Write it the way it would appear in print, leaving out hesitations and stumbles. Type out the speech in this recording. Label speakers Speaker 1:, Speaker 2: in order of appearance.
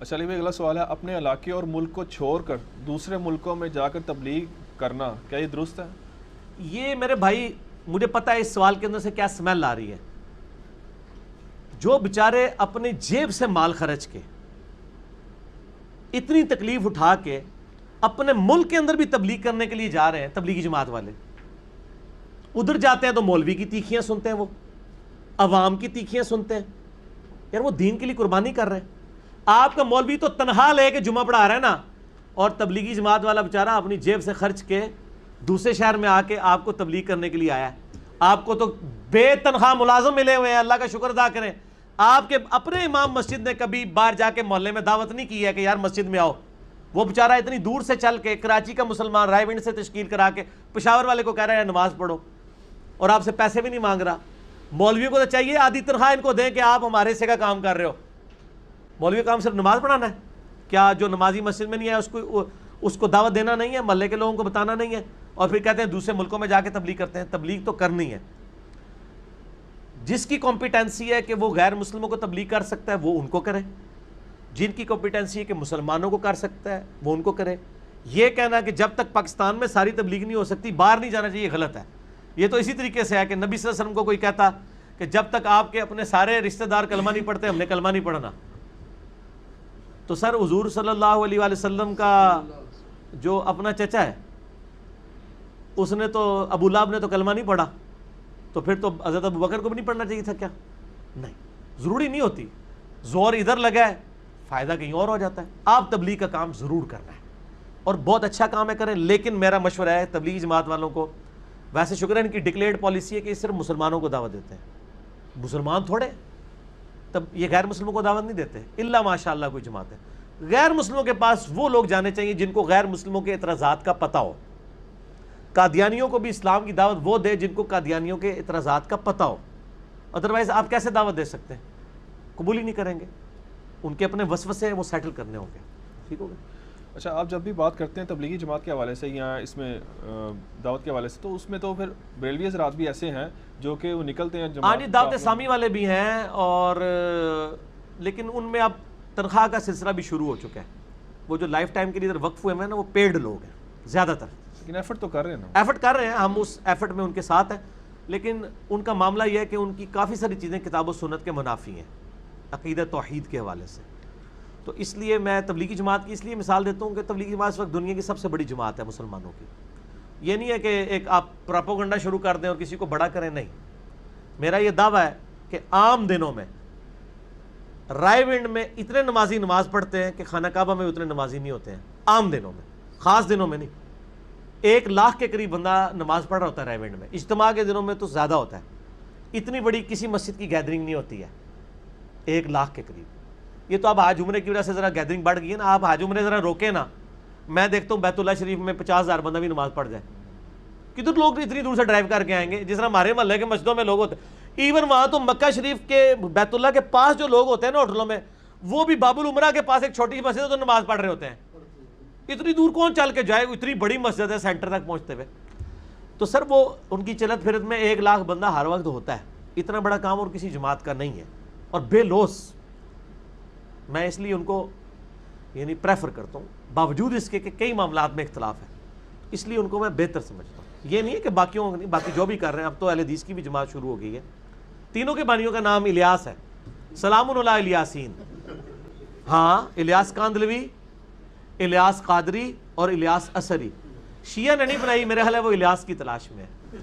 Speaker 1: اچھا علی بھائی، اگلا سوال ہے، اپنے علاقے اور ملک کو چھوڑ کر دوسرے ملکوں میں جا کر تبلیغ کرنا کیا یہ درست ہے؟
Speaker 2: یہ میرے بھائی مجھے پتا ہے اس سوال کے اندر سے کیا سمیل آ رہی ہے. جو بیچارے اپنے جیب سے مال خرچ کے اتنی تکلیف اٹھا کے اپنے ملک کے اندر بھی تبلیغ کرنے کے لیے جا رہے ہیں، تبلیغی جماعت والے ادھر جاتے ہیں تو مولوی کی تیکھیاں سنتے ہیں، وہ عوام کی تیکھیاں سنتے ہیں. یار وہ دین کے لیے قربانی کر رہے ہیں. آپ کا مولوی تو تنہا لے کے جمعہ پڑھا رہا ہے نا، اور تبلیغی جماعت والا بیچارہ اپنی جیب سے خرچ کے دوسرے شہر میں آ کے آپ کو تبلیغ کرنے کے لیے آیا ہے. آپ کو تو بے تنخواہ ملازم ملے ہوئے ہیں، اللہ کا شکر ادا کریں. آپ کے اپنے امام مسجد نے کبھی باہر جا کے محلے میں دعوت نہیں کی ہے کہ یار مسجد میں آؤ. وہ بیچارہ اتنی دور سے چل کے کراچی کا مسلمان رائے ونڈ سے تشکیل کرا کے پشاور والے کو کہہ رہا ہے نماز پڑھو، اور آپ سے پیسے بھی نہیں مانگ رہا. مولویوں کو تو چاہیے آدھی تنخواہ ان کو دیں کہ آپ ہمارے حصے کا کام کر رہے ہو. مولوی کا کام صرف نماز پڑھانا ہے کیا؟ جو نمازی مسجد میں نہیں ہے اس کو دعوت دینا نہیں ہے، محلے کے لوگوں کو بتانا نہیں ہے، اور پھر کہتے ہیں دوسرے ملکوں میں جا کے تبلیغ کرتے ہیں. تبلیغ تو کرنی ہے. جس کی کمپیٹنسی ہے کہ وہ غیر مسلموں کو تبلیغ کر سکتا ہے وہ ان کو کرے، جن کی کمپیٹنسی ہے کہ مسلمانوں کو کر سکتا ہے وہ ان کو کرے. یہ کہنا کہ جب تک پاکستان میں ساری تبلیغ نہیں ہو سکتی باہر نہیں جانا چاہیے، غلط ہے. یہ تو اسی طریقے سے ہے کہ نبی صلی اللہ علیہ وسلم کو کوئی کہتا کہ جب تک آپ کے اپنے سارے رشتہ دار کلمہ نہیں پڑھتے ہم نے کلمہ نہیں پڑھنا. تو سر حضور صلی اللہ علیہ وآلہ وسلم کا جو اپنا چچا ہے اس نے تو ابو لہب نے تو کلمہ نہیں پڑھا، تو پھر تو حضرت ابو بکر کو بھی نہیں پڑھنا چاہیے تھا کیا؟ نہیں، ضروری نہیں ہوتی. زور ادھر لگا ہے فائدہ کہیں اور ہو جاتا ہے. آپ تبلیغ کا کام ضرور کرنا ہے اور بہت اچھا کام ہے، کریں. لیکن میرا مشورہ ہے تبلیغی جماعت والوں کو، ویسے شکر ہے ان کی ڈکلیئرڈ پالیسی ہے کہ صرف مسلمانوں کو دعوت دیتے ہیں، مسلمان تھوڑے، تب یہ غیر مسلموں کو دعوت نہیں دیتے الا ماشاء اللہ کوئی جماعت ہے. غیر مسلموں کے پاس وہ لوگ جانے چاہیے جن کو غیر مسلموں کے اعتراضات کا پتہ ہو. قادیانیوں کو بھی اسلام کی دعوت وہ دے جن کو قادیانیوں کے اعتراضات کا پتہ ہو. ادروائز آپ کیسے دعوت دے سکتے ہیں؟ قبول ہی نہیں کریں گے. ان کے اپنے وسوسے ہیں وہ سیٹل کرنے ہوں گے. ٹھیک ہوگا.
Speaker 1: اچھا، آپ جب بھی بات کرتے ہیں تبلیغی جماعت کے حوالے سے یا اس میں دعوت کے حوالے سے، تو اس میں تو پھر بریلوی حضرات بھی ایسے ہیں جو کہ وہ نکلتے ہیں
Speaker 2: جی دعوت اسلامی والے بھی ہیں، اور لیکن ان میں اب تنخواہ کا سلسلہ بھی شروع ہو چکا ہے. وہ جو لائف ٹائم کے لیے ادھر وقف ہوئے ہیں نا وہ پیڈ لوگ ہیں زیادہ تر.
Speaker 1: لیکن ایفرٹ تو کر رہے ہیں نا،
Speaker 2: ایفرٹ کر رہے ہیں، ہم اس ایفرٹ میں ان کے ساتھ ہیں. لیکن ان کا معاملہ یہ ہے کہ ان کی کافی ساری چیزیں کتاب و سنت کے منافی ہیں عقیدہ توحید کے حوالے سے. تو اس لیے میں تبلیغی جماعت کی اس لیے مثال دیتا ہوں کہ تبلیغی جماعت اس وقت دنیا کی سب سے بڑی جماعت ہے مسلمانوں کی. یہ نہیں ہے کہ ایک آپ پراپوگنڈا شروع کر دیں اور کسی کو بڑا کریں، نہیں. میرا یہ دعویٰ ہے کہ عام دنوں میں رائے ونڈ میں اتنے نمازی نماز پڑھتے ہیں کہ خانہ کعبہ میں اتنے نمازی نہیں ہوتے ہیں. عام دنوں میں، خاص دنوں میں نہیں. 1,00,000 کے قریب بندہ نماز پڑھ رہا ہوتا ہے رائے ونڈ میں. اجتماع کے دنوں میں تو زیادہ ہوتا ہے. اتنی بڑی کسی مسجد کی گیدرنگ نہیں ہوتی ہے 1,00,000 کے قریب. یہ تو آپ حج عمرے کی وجہ سے ذرا گیدرنگ بڑھ گئی ہے نا. آپ حج عمرے ذرا روکیں نا. میں دیکھتا ہوں بیت اللہ شریف میں 50,000 بندہ بھی نماز پڑھ جائے. کدھر لوگ اتنی دور سے ڈرائیو کر کے آئیں گے؟ جس طرح ہمارے محلے کے مسجدوں میں لوگ ہوتے ہیں. ایون وہاں تو مکہ شریف کے بیت اللہ کے پاس جو لوگ ہوتے ہیں نا ہوٹلوں میں، وہ بھی باب العمرہ کے پاس ایک چھوٹی سی مسجد ہے تو نماز پڑھ رہے ہوتے ہیں. اتنی دور کون چل کے جائے؟ اتنی بڑی مسجد ہے سینٹر تک پہنچتے ہوئے. تو سر وہ ان کی چلت پھرت میں 1,00,000 بندہ ہر وقت ہوتا ہے. اتنا بڑا کام اور کسی جماعت کا نہیں ہے، اور بے لوس. میں اس لیے ان کو یعنی پریفر کرتا ہوں باوجود اس کے کہ کئی معاملات میں اختلاف ہے. اس لیے ان کو میں بہتر سمجھتا ہوں. یہ نہیں ہے کہ باقیوں نہیں، باقی جو بھی کر رہے ہیں. اب تو اہل حدیث کی بھی جماعت شروع ہو گئی ہے. تینوں کے بانیوں کا نام الیاس ہے. سلام علی الیاسین. ہاں، الیاس کاندلوی، الیاس قادری اور الیاس اثری. شیعہ نے نہیں بنائی، میرے خیال ہے وہ الیاس کی تلاش میں ہے.